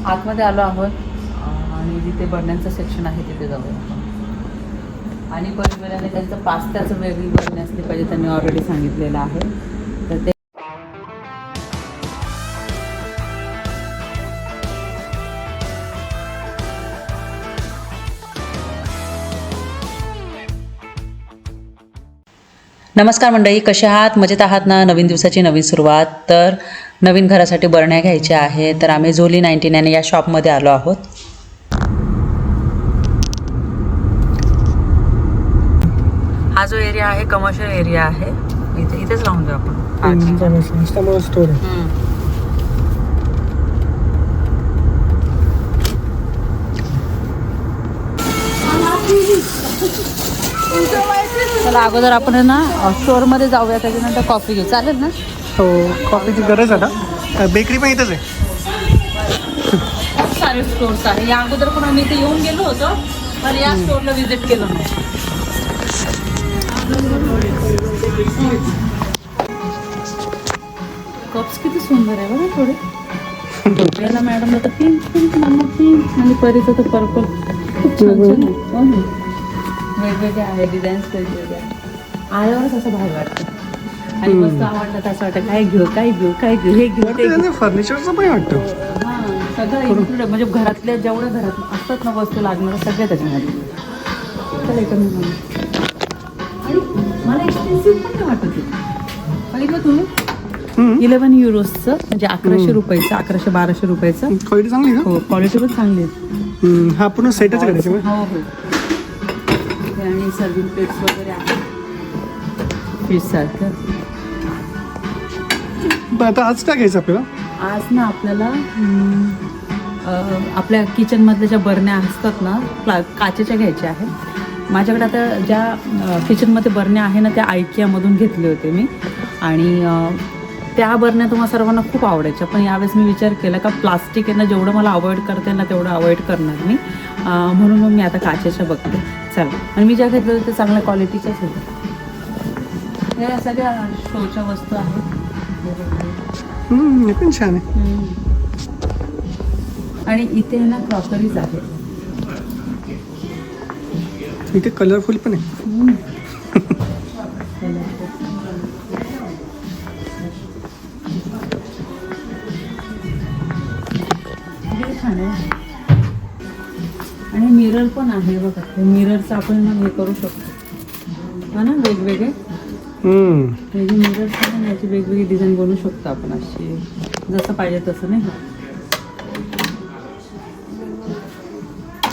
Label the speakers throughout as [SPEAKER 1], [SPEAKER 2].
[SPEAKER 1] आतमध्ये आलो आहोत आणि जिथे बर्ण्यांचं सेक्शन आहे तिथे जाऊया आपण. आणि परिवाराने त्यांचं पास्त्याचं वेगळी बरणी असली पाहिजे, त्यांनी ऑलरेडी सांगितलेलं आहे. तर ते नमस्कार मंडळी, कसे आहात? मजेत आहात ना? नवीन दिवसाची नवीन सुरुवात. तर नवीन घरासाठी बरण्या घ्यायच्या आहे, तर आम्ही झोली 99 या शॉपमध्ये आलो आहोत. हा जो एरिया आहे कमर्शियल एरिया आहे, इथेच लावून देऊ आपण.
[SPEAKER 2] स्टोर
[SPEAKER 1] चला अगोदर आपण ना स्टोअरमध्ये जाऊया, त्याच्यानंतर कॉफी घेऊ, चालेल ना?
[SPEAKER 2] हो, कॉफीची गरज आहे ना. बेकरी पण इथंच आहे.
[SPEAKER 1] खूप सारे स्टोर्स आहे. या अगोदर पण आम्ही इथे येऊन गेलो होतो, पण या स्टोअरला व्हिजिट केलं नाही. कप्स किती सुंदर आहे बघा. थोडे याला मॅडमला तर पिंक पिंक पिंक आणि परीचं तर पर्पल. खूप छान छान आहे. वेगवेगळे आहे डिझाईन्स, वेगवेगळे आल्यावरच असं भारी वाटतं. आणि मस्त आवडलं तर असं वाटतं काय घेऊ काय घेऊ काय घेऊ, हे घेऊ ते घेऊ.
[SPEAKER 2] फर्निचरचं पण वाटतं.
[SPEAKER 1] हां, सगळं इन्क्लूड म्हणजे घरातल्या जेवढ्या घरात असतात ना वस्तू लागणार सगळ्या त्याच्यामध्ये. चला इकडे आणि मला एक्सपेन्सिव्ह पण नाही वाटत ते. बघितलं तुम्ही 11 युरोजचं म्हणजे 1100 रुपयाचं, 1100-1200 रुपयाचं.
[SPEAKER 2] क्वालिटी चांगली का?
[SPEAKER 1] हो, क्वालिटी पण चांगली आहे.
[SPEAKER 2] हा पूर्ण सेटच करायचं.
[SPEAKER 1] हो हो. आणि सर्विंग प्लेट्स वगैरे आहे फिश सारखं.
[SPEAKER 2] आता आज काय घ्यायचं आपल्याला?
[SPEAKER 1] आज ना आपल्याला आपल्या किचनमधल्या ज्या बरण्या असतात ना काचेच्या घ्यायच्या आहेत. माझ्याकडे आता ज्या किचनमध्ये बरण्या आहे ना त्या आयकियामधून घेतले होते मी. आणि त्या बरण्या तुम्हाला सर्वांना खूप आवडायच्या, पण यावेळेस मी विचार केला का प्लास्टिक आहे ना, जेवढं मला अवॉइड करता येईल ना तेवढं अवॉइड करणार मी. म्हणून मग मी आता काचेच्या बघते. चला, आणि मी ज्या घेतल्या होत्या ते चांगल्या क्वालिटीच्याच होत्या. या सगळ्या शोच्या वस्तू आहेत.
[SPEAKER 2] हे पण छान आहे.
[SPEAKER 1] आणि इथे ना क्रॉकरीज आहेत.
[SPEAKER 2] इथे कलरफुल पण आहे.
[SPEAKER 1] छान आहे. आणि मिरर पण आहे बघा. मिररचं आपण हे करू शकतो हा ना, वेगवेगळे मिरर्स पण याची वेगवेगळी डिझाईन बनवू शकतो आपण, अशी जसं पाहिजे तसं. नाही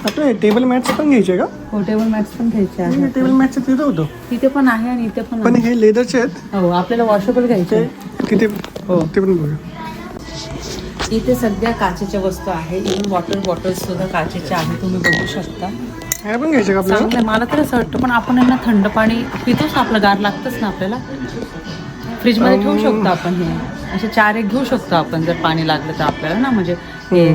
[SPEAKER 2] आता टेबल मॅट्स पण घ्यायचे का?
[SPEAKER 1] हो, टेबल मॅट्स पण घ्यायचे आहे.
[SPEAKER 2] टेबल मॅट्स तिथं होतं,
[SPEAKER 1] तिथे पण आहे आणि इथे पण
[SPEAKER 2] पण
[SPEAKER 1] आहे.
[SPEAKER 2] हे लेदरचे आहेत.
[SPEAKER 1] हो, आपल्याला वॉशेबल घ्यायचे
[SPEAKER 2] किती?
[SPEAKER 1] हो,
[SPEAKER 2] ते पण बघा.
[SPEAKER 1] इथे सगळ्या काचेच्या वस्तू आहे. इव्हन वॉटर बॉटल्स सुद्धा काचेच्या आहे, तुम्ही बघू शकता.
[SPEAKER 2] हे पण घ्यायचे का आपल्याला?
[SPEAKER 1] चांगलं, मला तर असं वाटतं. पण आपण यांना थंड पाणी पितोच ना, आपलं गार लागतंच ना आपल्याला. फ्रीजमध्ये ठेवू शकतो आपण. हे असे 4-1 घेऊ शकतो आपण जर पाणी लागलं तर आपल्याला ना, म्हणजे हे.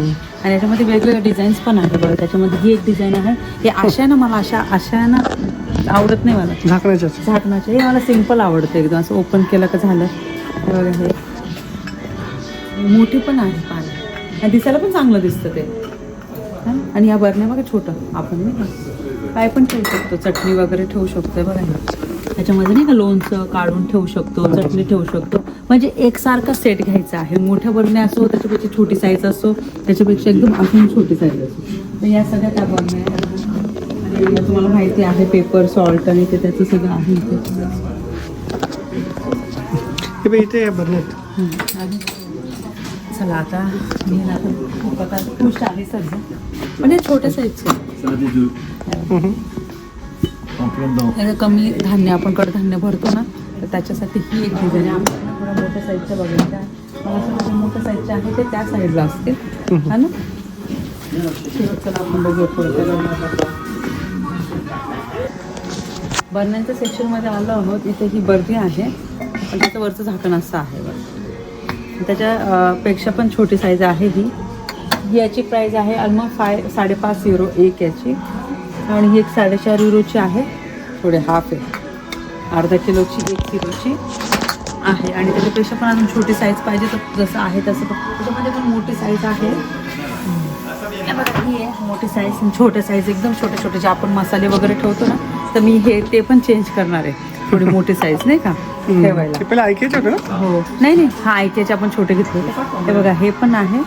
[SPEAKER 1] आणि याच्यामध्ये वेगवेगळे डिझाईन्स पण आहे बघा. त्याच्यामध्ये ही एक डिझाईन आहे. हे अशा ना, मला अशा ना आवडत नाही मला. झाकणाच्या हे मला सिम्पल आवडतं एकदम. असं ओपन केलं का झालं. बघा, हे मोठी पण आहे पाणी आणि दिसायला पण चांगलं दिसतं ते. आणि या बरण्या बघा, छोटं आपण नाही का काय पण ठेवू शकतो, चटणी वगैरे ठेवू शकतो. बघा त्याच्यामध्ये नाही का लोणचं काढून ठेवू शकतो, चटणी ठेवू शकतो. म्हणजे एकसारखा सेट घ्यायचा आहे. मोठ्या बरण्या असो, त्याच्यापेक्षा छोटी साईज असो, त्याच्यापेक्षा एकदम अजून छोटी साईज असो. तर या सगळ्या त्या बरण्या तुम्हाला माहिती आहे. पेपर सॉल्ट आणि ते त्याचं सगळं आहे
[SPEAKER 2] इथे बरण्यात.
[SPEAKER 1] चला आता मी खूप आता खुश आहे सध्या, पण हे छोट्या साईजचे. कमी धान्य आपण कडधान्य भरतो ना, तर त्याच्यासाठी ही एक डिझाईन आहे. आपल्याला थोडा मोठ्या साईजच्या बघायच्या आहे. मला असं वाटतं मोठ्या साईजच्या आहे ते त्या साईडला असतील हा ना. चला आपण बघूया थोडं. बरण्यांच्या सेक्शनमध्ये आलो आहोत. इथे ही बर्नी आहे, पण त्याचं वरचं झाकण असं आहे बरं. त्याच्यापेक्षा पण छोटी साईज आहे ही. याची प्राईस आहे ऑलमोस्ट 5.5 युरो एक याची. आणि ही एक 4.5 युरोची आहे. थोडे हाफ आहे, अर्धा किलोची 1 किलोची आहे. आणि त्याच्यापेक्षा पण अजून छोटी साईज पाहिजे तर जसं आहे तसं. त्याच्यामध्ये पण मोठी साईज आहे. ही आहे मोठी साईज आणि छोटे साईज एकदम छोटे छोटे जे आपण मसाले वगैरे ठेवतो ना, तर मी ते पण चेंज करणार आहे. थोडी मोठी साईज नाही का ठेवायला.
[SPEAKER 2] ते पहिला ऐकायचं होतं ना.
[SPEAKER 1] हो नाही हा ऐक्याचे आपण छोटे घेतले. हे बघा हे पण आहे.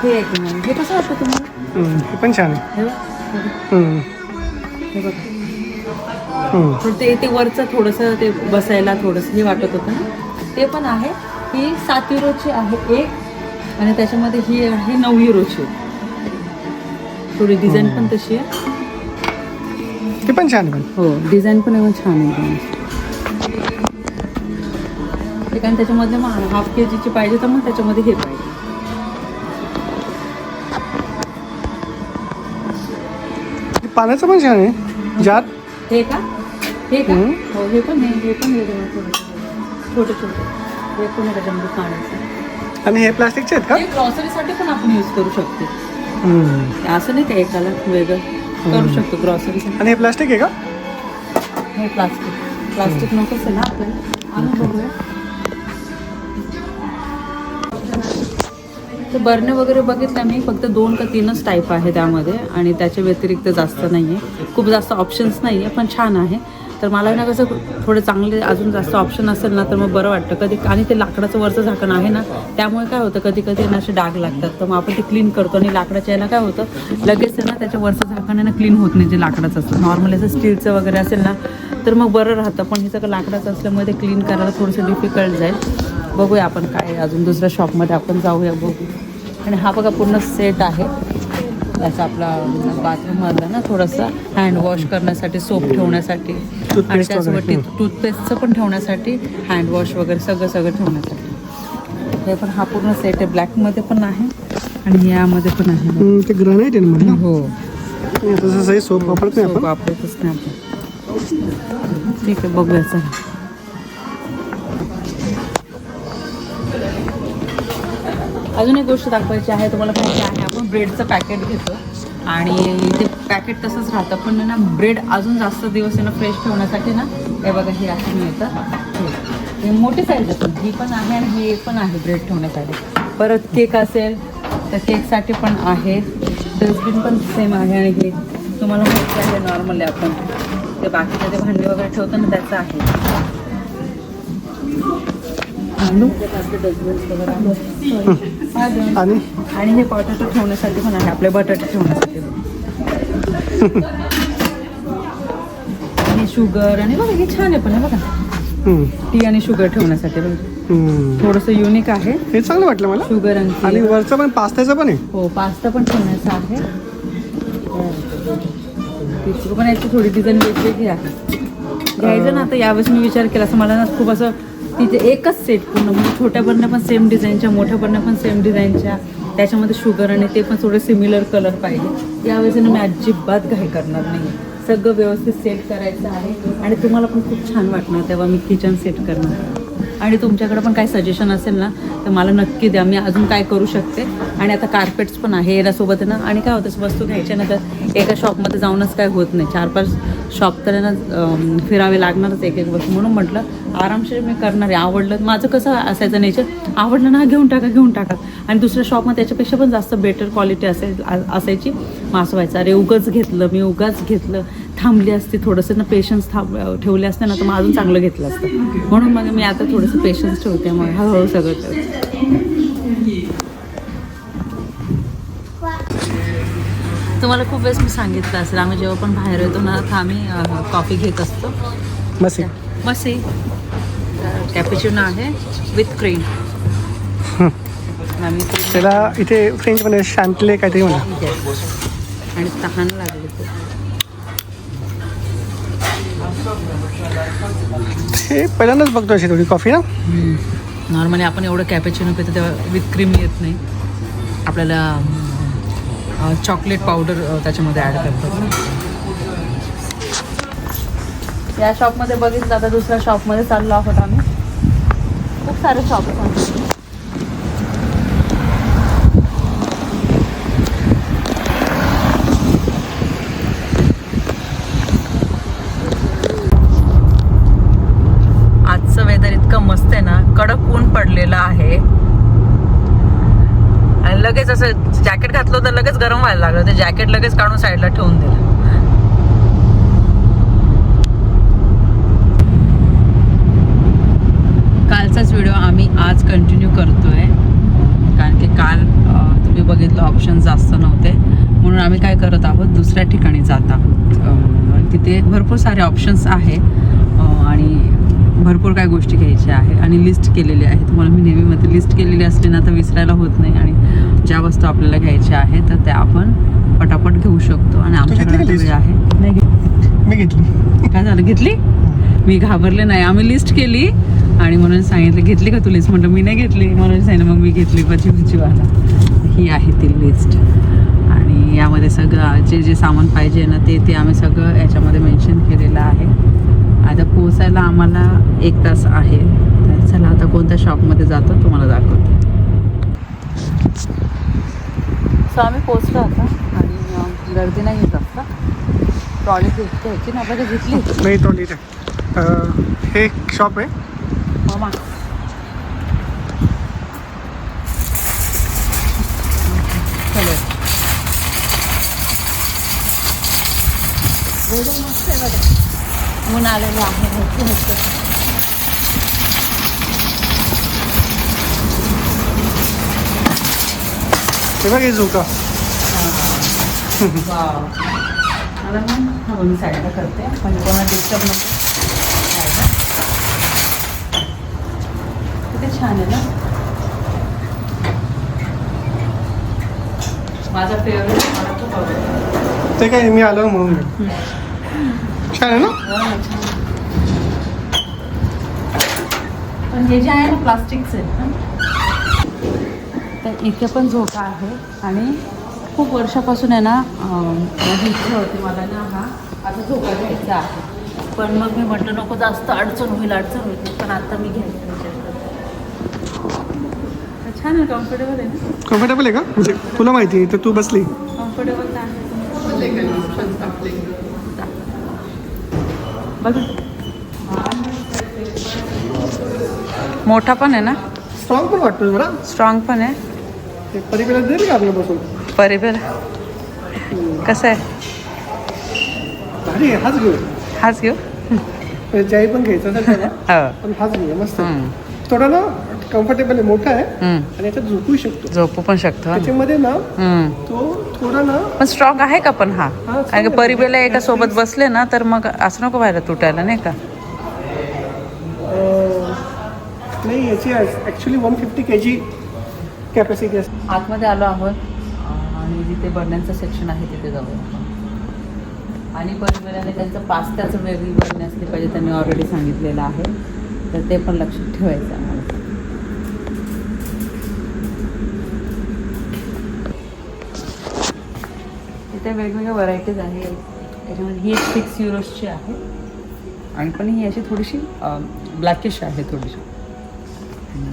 [SPEAKER 1] हे एक मिनिट. हे कसं वाटतं तुम्हाला?
[SPEAKER 2] हे पण छान आहे.
[SPEAKER 1] हे बघा ते वरचं थोडंसं ते बसायला थोडंसं हे वाटत होतं ना, ते पण आहे. ही 7 युरोची आहे एक, आणि त्याच्यामध्ये ही आहे 9 युरोची. थोडी डिझाईन पण तशी आहे.
[SPEAKER 2] ते पण छान आहे.
[SPEAKER 1] हो डिझाईन पण एकदम छान आहे. ते कारण त्याच्यामध्ये मग हाफ KGची पाहिजे तर मग त्याच्यामध्ये हे पाहिजे.
[SPEAKER 2] पाण्याचं पण छान आहे. जात
[SPEAKER 1] हे का हो हे पण आहे. हे पण छोटे छोटे हे पण आहे त्याच्यामध्ये पाण्याचं.
[SPEAKER 2] आणि हे प्लास्टिकचे आहेत का?
[SPEAKER 1] हे ग्रॉसरीसाठी पण आपण यूज करू शकतो. असं नाही का एकाला वेगळं करू शकतो ग्रॉसरीसाठी.
[SPEAKER 2] आणि हे प्लास्टिक आहे का?
[SPEAKER 1] हे प्लास्टिक नकोच आहे ना आपल्याला. आणून बघूया. ते बरणे वगैरे बघितलं मी, फक्त 2 का 3च टाईप आहे त्यामध्ये, आणि त्याच्या व्यतिरिक्त जास्त नाही आहे. खूप जास्त ऑप्शन्स नाही आहे, पण छान आहे. तर मला ना कसं थोडे चांगले अजून जास्त ऑप्शन असेल ना तर मग बरं वाटतं कधी. आणि ते लाकडाचं वरचं झाकण आहे ना, त्यामुळे काय होतं कधी कधी ना असे डाग लागतात. तर मग आपण ते क्लीन करतो, आणि लाकडाच्या याला काय होतं लगेच ना त्याच्या वरचं झाकण आहे ना क्लीन होत नाही जे लाकडाचं असतं. नॉर्मल असं स्टीलचं वगैरे असेल ना तर मग बरं राहतं, पण हे सगळं लाकडाचं असल्यामुळे ते क्लीन करायला थोडंसं डिफिकल्ट जाईल. बघूया आपण काय अजून दुसऱ्या शॉपमध्ये आपण जाऊया बघू. आणि हा बघा पूर्ण सेट आहे त्याचा आपला बाथरूममधला ना, थोडंसं हँडवॉश करण्यासाठी, सोप ठेवण्यासाठी, आणि त्यासोबत टूथपेस्टचं पण ठेवण्यासाठी, हँडवॉश वगैरे सगळं ठेवण्यासाठी. हे पण हा पूर्ण सेट आहे. ब्लॅकमध्ये पण आहे आणि यामध्ये पण आहे.
[SPEAKER 2] ते ग्रॅनाइट आहे ना.
[SPEAKER 1] हो
[SPEAKER 2] तसं सोप वापरत नाही आपण.
[SPEAKER 1] वापरतच नाही आपण. ठीक आहे बघूया चला. अजून एक गोष्ट दाखवायची आहे तुम्हाला. माहिती आहे आपण ब्रेडचं पॅकेट घेतो आणि ते पॅकेट तसंच राहतं, पण ना ब्रेड अजून जास्त दिवस आहे ना फ्रेश ठेवण्यासाठी ना, हे बघा हे असं मिळतं. हे मोठी साईज आहे, ही पण आहे आणि हे पण आहे ब्रेड ठेवण्यासाठी. परत केक असेल तर केकसाठी पण आहे. डस्टबिन पण सेम आहे. आणि हे तुम्हाला माहिती आहे नॉर्मली आपण ते बाकीचे ते भांडी वगैरे ठेवतो ना त्याचं आहे. आणि हे पोटॅटो ठेवण्यासाठी पण आहे, आपले बटाटे ठेवण्यासाठी. आणि शुगर, आणि बघा हे छान आहे पण आहे बघा, टी आणि शुगर ठेवण्यासाठी थोडंसं युनिक आहे.
[SPEAKER 2] हे चांगलं वाटलं मला.
[SPEAKER 1] शुगर
[SPEAKER 2] आणि वरचं पण पास्त्याचं पण आहे.
[SPEAKER 1] हो पास्ता पण ठेवण्याचा आहे. पण याची थोडी डिझाईन वेगवेगळी आहे. घ्यायचं ना आता यावेळेस मी विचार केला असं मला ना खूप असं तिथे एकच सेट पूर्ण, म्हणजे छोट्या बरण्या पण सेम डिझाईनच्या, मोठ्या बरण्या पण सेम डिझाईनच्या, त्याच्यामध्ये शुगर आणि ते पण थोडे सिमिलर कलर पाहिजे. यावेळेस ना मी अजिबात घाई करणार नाही. सगळं व्यवस्थित सेट करायचं आहे आणि तुम्हाला पण खूप छान वाटणार तेव्हा मी किचन सेट करणार. आणि तुमच्याकडे पण काही सजेशन असेल ना तर मला नक्की द्या, मी अजून काय करू शकते. आणि आता कार्पेट्स पण आहे याच्यासोबत ना. आणि काय होतं वस्तू घ्यायच्या ना तर एका शॉपमध्ये जाऊनच काय होत नाही, 4-5 शॉप तर ना फिरावे लागणारच एक वस्तू. म्हणून म्हटलं आरामशीर मी करणार आहे. आवडलं माझं कसं असायचं नेचर, आवडलं ना घेऊन टाका. आणि दुसऱ्या शॉपमध्ये त्याच्यापेक्षा पण जास्त बेटर क्वालिटी असायची. मग असं व्हायचं अरे उगाच घेतलं, थांबली असती थोडंसं ना, पेशन्स ठेवले असते ना तर मग अजून चांगलं घेतलं असतं. म्हणून मग मी आता थोडंसं पेशन्स ठेवते, मग हळूहळू सगळं ठेवते. तुम्हाला खूप वेळेस मी सांगितलं असेल, आम्ही जेव्हा पण बाहेर येतो ना तर आम्ही कॉफी घेत असतो. मसी कॅपुचिनो आहे विथ क्रीम. आम्ही
[SPEAKER 2] त्याला इथे फ्रेंचमध्ये शॅम्पले काहीतरी म्हणा.
[SPEAKER 1] आणि तहान लागली
[SPEAKER 2] हे पहिल्यांदाच बघतो अशी थोडी कॉफी ना.
[SPEAKER 1] नॉर्मली आपण एवढं कॅपेचिनो पितो तेव्हा विथ क्रीम येत नाही, आपल्याला चॉकलेट पावडर त्याच्यामध्ये ॲड करतात. या शॉपमध्ये बघितलं, आता दुसऱ्या शॉपमध्ये चाललो आहोत आम्ही. खूप सारे शॉप आहेत. आजचं वेदर इतकं मस्त आहे ना, कडक ऊन पडलेलं आहे आणि लगेच असं जॅकेट घातलं तर लगेच गरम व्हायला लागलं, ते जॅकेट लगेच काढून साईडला ठेवून दिलं. कालचाच व्हिडिओ आम्ही आज कंटिन्यू करतोय, कारण की काल तुम्ही बघितलं ऑप्शन जास्त नव्हते, म्हणून आम्ही काय करत आहोत, दुसऱ्या ठिकाणी जात आहोत. तिथे भरपूर सारे ऑप्शन्स आहे आणि भरपूर काय गोष्टी घ्यायच्या आहे आणि लिस्ट केलेली आहे. तुम्हाला मी नेहमी म्हणते, लिस्ट केलेली असली ना तर विसरायला होत नाही आणि ज्या वस्तू आपल्याला घ्यायच्या आहे तर त्या आपण पटापट घेऊ शकतो. आणि आमच्याकडे वेळ आहे. नाही
[SPEAKER 2] मी घेतली.
[SPEAKER 1] काय झालं, घेतली? मी घाबरले नाही, आम्ही लिस्ट केली आणि म्हणून सांगितलं घेतली का तू लिस्ट, म्हटलं मी नाही घेतली, म्हणून सांगितलं मग मी घेतली पचीवाला. ही आहे ती लिस्ट आणि यामध्ये सगळं जे जे सामान पाहिजे ना ते आम्ही सगळं याच्यामध्ये मेन्शन केलेलं आहे. आता पोचायला आम्हाला 1 तास आहे. तर चला आता कोणत्या शॉपमध्ये जातो तुम्हाला दाखवतो. सो आम्ही पोचलो आता आणि गर्दी नाही येत असता. ट्रॉली घ्यायची ना, आपल्याला घेतली
[SPEAKER 2] नाही ट्रॉली हे एक शॉप आहे
[SPEAKER 1] मामा. चलो मस्त आहे बघा, ऊन आलेलं आहे.
[SPEAKER 2] हे बघ हे झोका.
[SPEAKER 1] मला ना मी साईडला करते म्हणजे कोणाला डिस्टर्ब नको. किती छान आहे ना, माझा फेवरेट, मला खूप आवडतं.
[SPEAKER 2] ते काय मी आलो म्हणून छान आहे ना.
[SPEAKER 1] पण हे जे आहे ना प्लास्टिकचं आहे. तर इथे पण झोका आहे आणि खूप वर्षापासून आहे ना माझी इच्छा होती मला ना हा आता झोका घ्यायचा आहे. पण मग मी म्हटलं नको, जास्त अडचण होईल. पण आता मी घ्यायचं विचार करते. छान आहे, कम्फर्टेबल आहे ना.
[SPEAKER 2] कम्फर्टेबल आहे का, म्हणजे तुला माहिती आहे तर तू बसली.
[SPEAKER 1] कम्फर्टेबल आहे बघ. मोठा पण आहे ना,
[SPEAKER 2] स्ट्रॉंग पण वाटतो जरा,
[SPEAKER 1] स्ट्रॉंग पण आहे.
[SPEAKER 2] ते परिकडे देईल का आपल्या बसून.
[SPEAKER 1] परिबल कसं आहे,
[SPEAKER 2] भारी आहे. हाच घेऊ,
[SPEAKER 1] हाच घेऊ.
[SPEAKER 2] ज्याही पण घ्यायचं असेल त्याला,
[SPEAKER 1] हो.
[SPEAKER 2] पण हाच घेऊ. मस्त थोडा ना कम्फर्टेबल आहे, मोठा आहे आणि याच्यात झोपू शकतो.
[SPEAKER 1] झोपू पण शकतो
[SPEAKER 2] त्याच्यामध्ये ना तो थोडा ना
[SPEAKER 1] पण स्ट्रॉंग आहे का पण हा.
[SPEAKER 2] हा,
[SPEAKER 1] कारण की परिबेला एका सोबत बसले ना तर मग असं नको व्हायला, तुटायला नाही का.
[SPEAKER 2] नाही, याची ॲक्च्युली 150 kg कॅपॅसिटी असते.
[SPEAKER 1] आतमध्ये आलो आहोत आणि जिथे बरण्यांचं सेक्शन आहे तिथे जाऊ. आणि परिबेलाने त्यांचं पास्त्याचं वेगळी बरणी असली पाहिजे, त्यांनी ऑलरेडी सांगितलेलं आहे, तर ते पण लक्षात ठेवायचं आम्हाला. इथे वेगवेगळ्या व्हरायटीज आहे. त्याच्यामध्ये ही 6 युरोची आहे आणि पण ही अशी थोडीशी ब्लॅकिश आहे, थोडीशी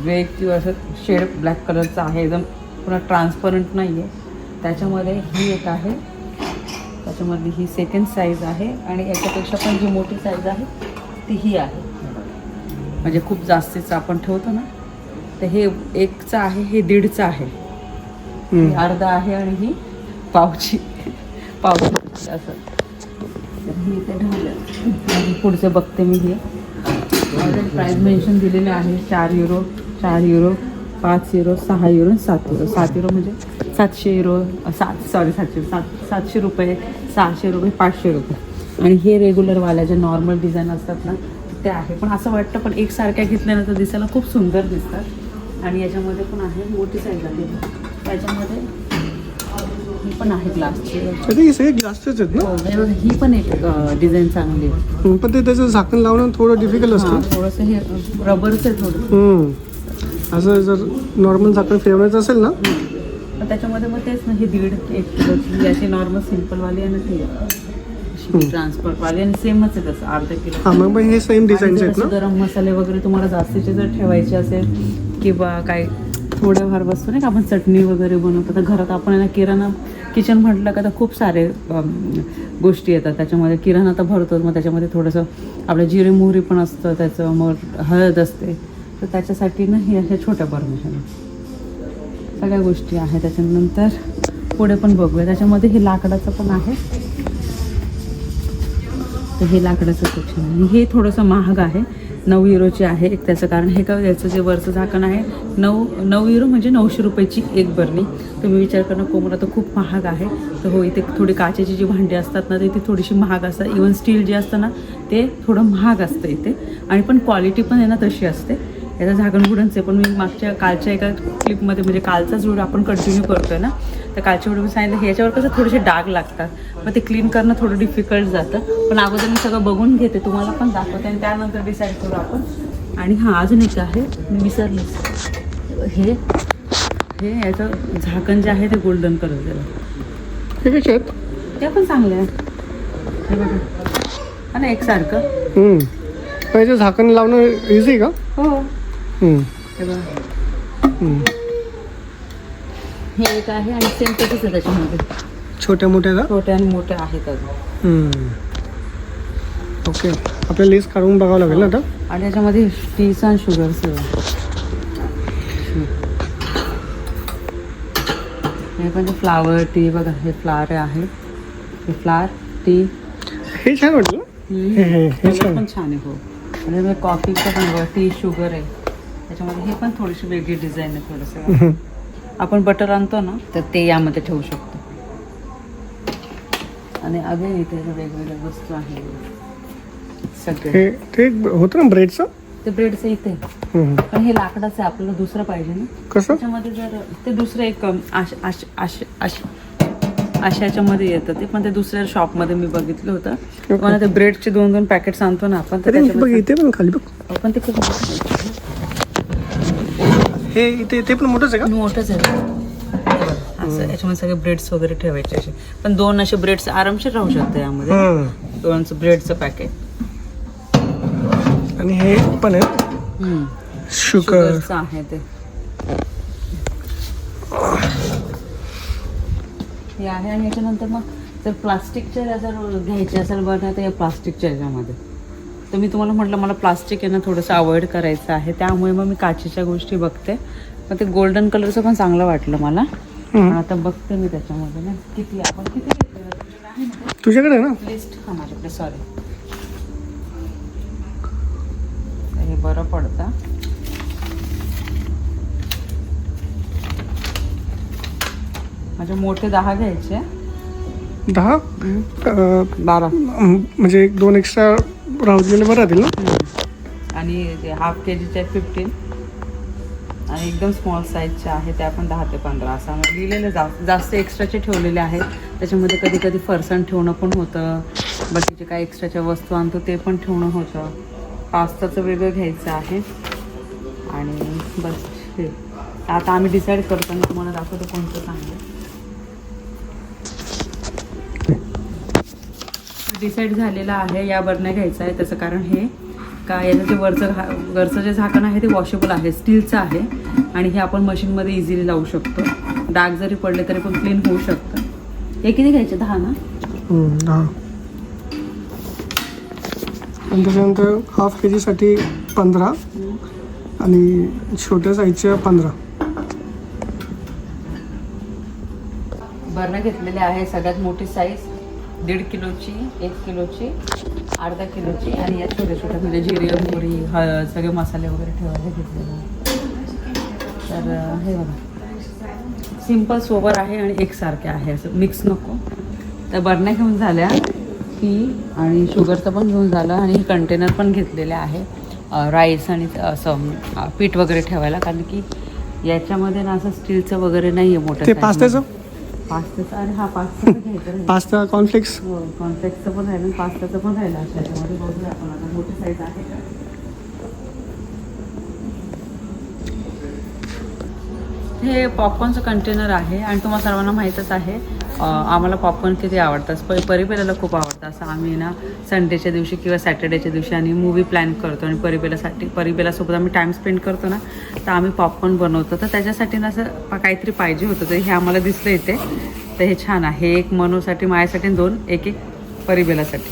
[SPEAKER 1] वेग किंवा असं शेड ब्लॅक कलरचा आहे, एकदम पुन्हा ट्रान्सपरंट नाही आहे. त्याच्यामध्ये ही एक आहे, त्याच्यामध्ये ही सेकंड साईज आहे आणि याच्यापेक्षा पण जी मोठी साईज आहे ती ही आहे. म्हणजे खूप जास्तीचं आपण ठेवतो ना, तर हे 1चं आहे, हे 1.5चं आहे, ही अर्धा आहे आणि ही पावची असं. ही इथे ठेवलं. पुढचं बघते मी. हे प्राईस मेन्शन दिलेले आहे 4 euro, 4 euro, 5 euro, 6 euro, 7 euro. 7 euro म्हणजे 700 युरो, 700 रुपये, 600 रुपये, 500 रुपये. आणि हे रेग्युलरवाल्या ज्या नॉर्मल डिझाईन असतात ना ते आहे. पण असं वाटतं पण एकसारख्या घेतल्यानंतर दिसायला खूप सुंदर दिसतात. आणि याच्यामध्ये पण आहे मोठी साईज आहे, त्याच्यामध्ये ही पण आहे ग्लासची.
[SPEAKER 2] सगळे ग्लासचेच आहेत ना.
[SPEAKER 1] ही पण एक डिझाईन चांगली आहे,
[SPEAKER 2] पण ते त्याचं झाकण लावणं थोडं डिफिकल्ट असतं.
[SPEAKER 1] थोडंसं हे रबरचं आहे थोडं.
[SPEAKER 2] असं जर नॉर्मल झाकण फिरवायचं असेल ना,
[SPEAKER 1] त्याच्यामध्ये मग तेच ना, हे 1.5 किलोची अशी नॉर्मल सिम्पलवाली आहे ना, ती ट्रान्सपोर्टवाली आणि सेमच आहे तसं अर्धा किलो.
[SPEAKER 2] हां, मग हे सेम डिझाईनचे आहेत ना.
[SPEAKER 1] गरम मसाले वगैरे तुम्हाला जास्तीचे जर ठेवायचे असेल किंवा काय थोड्याफार वस्तू नाही का, आपण चटणी वगैरे बनवतो तर घरात आपण ना किराणा किचन म्हटलं का तर खूप सारे गोष्टी येतात. त्याच्यामध्ये किराणा तर भरतो, मग त्याच्यामध्ये थोडंसं आपलं जिरे मोहरी पण असतं, त्याचं मग हळद असते, तर त्याच्यासाठी ना ही अशा छोट्या बरण्या. सगळ्या गोष्टी आहेत. त्याच्यानंतर पुढे पण बघूया, त्याच्यामध्ये हे लाकडाचं पण आहे. तर हे लाकडाचं सेक्शन आहे. हे थोडंसं महाग आहे, 9 युरोची आहे. एक त्याचं कारण हे का, याचं जे वरचं झाकण आहे 9 युरो म्हणजे 900 रुपयाची एक बरणी. तुम्ही विचार करणं कोमरा तर खूप महाग आहे. तर हो, इथे थोडी काचेची जी भांडी असतात ना, ती थोडीशी महाग असतात. इवन स्टील जे असतं ना ते थोडं महाग असतं इथे, आणि पण क्वालिटी पण आहे ना तशी असते. याचं झाकण वुडनचं आहे. पण मी कालच्या एका क्लिपमध्ये, म्हणजे कालचाच व्हिडिओ आपण कंटिन्यू करतोय ना, तर कालच्या व्हिडिओ सांगितलं की याच्यावर कसं थोडेसे डाग लागतात, मग ते क्लीन करणं थोडं डिफिकल्ट जातं. पण अगोदर मी सगळं बघून घेते, तुम्हाला पण दाखवते, आणि त्यानंतर डिसाईड करू आपण. आणि हां, अजून एक आहे, मी विसरलेच, हे याचं झाकण जे आहे ते गोल्डन कलर त्याला.
[SPEAKER 2] हे कसे आहेत?
[SPEAKER 1] ते पण चांगले आहे. हे बघा, हा ना एकसारखं.
[SPEAKER 2] याचं झाकण लावणं इझी का?
[SPEAKER 1] हो. हे बघा, हे एक आहे, आणि सेम तसंच आहे त्याच्यामध्ये.
[SPEAKER 2] छोट्या मोठ्या का?
[SPEAKER 1] छोटे आणि मोठे आहेत अजून.
[SPEAKER 2] ओके, आपल्याला लिस्ट काढून बघावं लागेल ना आता.
[SPEAKER 1] आणि त्याच्यामध्ये टीच आणि शुगरचं. हे पण फ्लावर टी बघा, हे फ्लावर आहे, हे फ्लावर टी.
[SPEAKER 2] हे छान वाटलं. हे
[SPEAKER 1] पण छान आहे. हो, आणि कॉफीचं पण बघा, टी शुगर आहे त्याच्यामध्ये. हे पण थोडीशी वेगळी डिझाईन आहे. थोडंसं आपण बटर आणतो ना, तर ते यामध्ये ठेवू शकतो. आणि अगेन इथे वेगवेगळ्या वस्तू आहेत सगळे.
[SPEAKER 2] ते होतं ना ब्रेडचं,
[SPEAKER 1] ते ब्रेडचं इथे, पण हे लाकडाचं आहे. आपल्याला दुसरं पाहिजे ना.
[SPEAKER 2] कसं?
[SPEAKER 1] त्याच्यामध्ये जर ते दुसरं एक आशाच्यामध्ये येतं ते, पण ते दुसऱ्या शॉपमध्ये मी बघितलं होतं. तुम्हाला ते ब्रेडचे 2-2 पॅकेट्स आणतो ना आपण,
[SPEAKER 2] इथे पण खाली बघ,
[SPEAKER 1] पण ते खूप
[SPEAKER 2] हे इथे पण मोठंच आहे का?
[SPEAKER 1] मोठंच आहे. असं याच्यामध्ये सगळे ब्रेड्स वगैरे ठेवायचे असे, पण 2 असे ब्रेड्स आरामशीर राहू शकते यामध्ये. 2 ब्रेडचं पॅकेट.
[SPEAKER 2] आणि हे पण आहे शुगरचं
[SPEAKER 1] आहे ते. हे आहे. आणि याच्यानंतर मग जर प्लास्टिकच्या जर घ्यायचे असेल बघा, तर या प्लास्टिकच्या ह्याच्यामध्ये, तर मी तुम्हाला म्हटलं मला प्लास्टिक आहे ना थोडंसं अवॉइड करायचं आहे, त्यामुळे मग मी काचेच्या गोष्टी बघते. पण ते गोल्डन कलरचं पण चांगलं वाटलं मला. आता बघते मी त्याच्यामध्ये ना किती आपण किती.
[SPEAKER 2] तुझ्याकडे ना
[SPEAKER 1] लिस्ट? हां, माझ्याकडे. सॉरी, हे बरं पडतं. माझे मोठे 10 घ्यायचे.
[SPEAKER 2] 10?
[SPEAKER 1] 12
[SPEAKER 2] म्हणजे 2 एक्स्ट्रा राहून बरं राहतील ना.
[SPEAKER 1] आणि ते हाफ kgचे 15, आणि एकदम स्मॉल साईजचे आहे त्या पण 10 ते 15 असं लिहिलेलं. जास्त एक्स्ट्राचे ठेवलेले आहेत. त्याच्यामध्ये कधी कधी फरसाण ठेवणं पण होतं, बाकीचे काय एक्स्ट्राच्या वस्तू आणतो ते पण ठेवणं होतं. पास्ताचं वेगळं घ्यायचं आहे. आणि बस हे आता आम्ही डिसाईड करतो आणि तुम्हाला दाखवतो कोणतं चांगलं. डिसाईड झालेलं आहे या बरण्या घ्यायचं आहे. त्याचं कारण हे का, याचं जे वरचं जे झाकण आहे ते वॉशेबल आहे, स्टीलचं आहे. आणि हे आपण मशीनमध्ये इझिली लावू शकतो. डाग जरी पडले तरी पण क्लीन होऊ शकतं. हे किती घ्यायचे? 10 ना?
[SPEAKER 2] 10. आणि त्याच्यानंतर हाफ kgसाठी 15 आणि छोट्या साईजच्या 15
[SPEAKER 1] बरण्या घेतलेल्या आहे. सगळ्यात मोठी साईज 1.5 किलोची, 1 किलोची, अर्धा किलोची, आणि या छोट्या छोट्या म्हणजे जिरे, मोहरी, हळद, सगळे मसाले वगैरे ठेवायला घेतलेले. तर हे बघा, सिम्पल सोबर आहे आणि एकसारखे आहे, असं मिक्स नको. तर बरण्या घेऊन झाल्या की, आणि शुगरचं पण घेऊन झालं. आणि हे कंटेनर पण घेतलेले आहे राईस आणि असं पीठ वगैरे ठेवायला, कारण की याच्यामध्ये ना असं स्टीलचं वगैरे नाही आहे मोठं.
[SPEAKER 2] ते पास्त्याचं
[SPEAKER 1] आणि हा पास्ता घ्यायचा.
[SPEAKER 2] Pasta cornflakes.
[SPEAKER 1] हो, कॉर्नफ्लेक्सचं पण राहिलं, पास्ताचं पण राहिलं. अशा याच्यामध्ये बघूया आपण आता मोठी साईज आहे का. हे पॉपकॉर्नचं कंटेनर आहे. आणि तुम्हाला सर्वांना माहीतच आहे आम्हाला पॉपकॉर्न किती आवडतात. परिबेलाला खूप आवडतं. असं आम्ही ना संडेच्या दिवशी किंवा सॅटर्डेच्या दिवशी आणि मूवी प्लॅन करतो, आणि परिबेलासोबत आम्ही टाईम स्पेंड करतो ना, तर आम्ही पॉपकॉर्न बनवतो. तर त्याच्यासाठी ना असं काहीतरी पाहिजे होतं, तर हे आम्हाला दिसलं इथे. तर हे छान आहे. एक मनूसाठी, माझ्यासाठी, 2 एक परिबेलासाठी.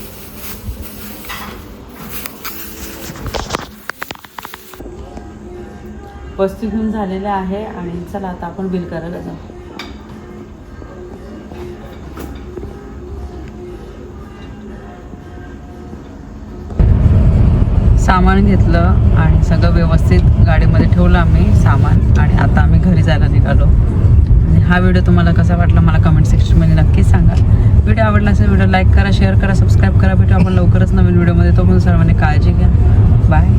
[SPEAKER 1] वस्तू घेऊन झालेल्या आहे आणि चला आता आपण बिल करायला जाऊ. सामान घेतलं आणि सगळं व्यवस्थित गाडीमध्ये ठेवलं आम्ही सामान आणि आता आम्ही घरी जायला निघालो. आणि हा व्हिडिओ तुम्हाला कसा वाटला मला कमेंट सेक्शनमध्ये नक्कीच सांगा. व्हिडिओ आवडला असेल व्हिडिओ लाईक करा, शेअर करा, सबस्क्राईब करा. भेटू आपण लवकरच नवीन व्हिडिओमध्ये. तोपर्यंत सर्वांनी काळजी घ्या. बाय.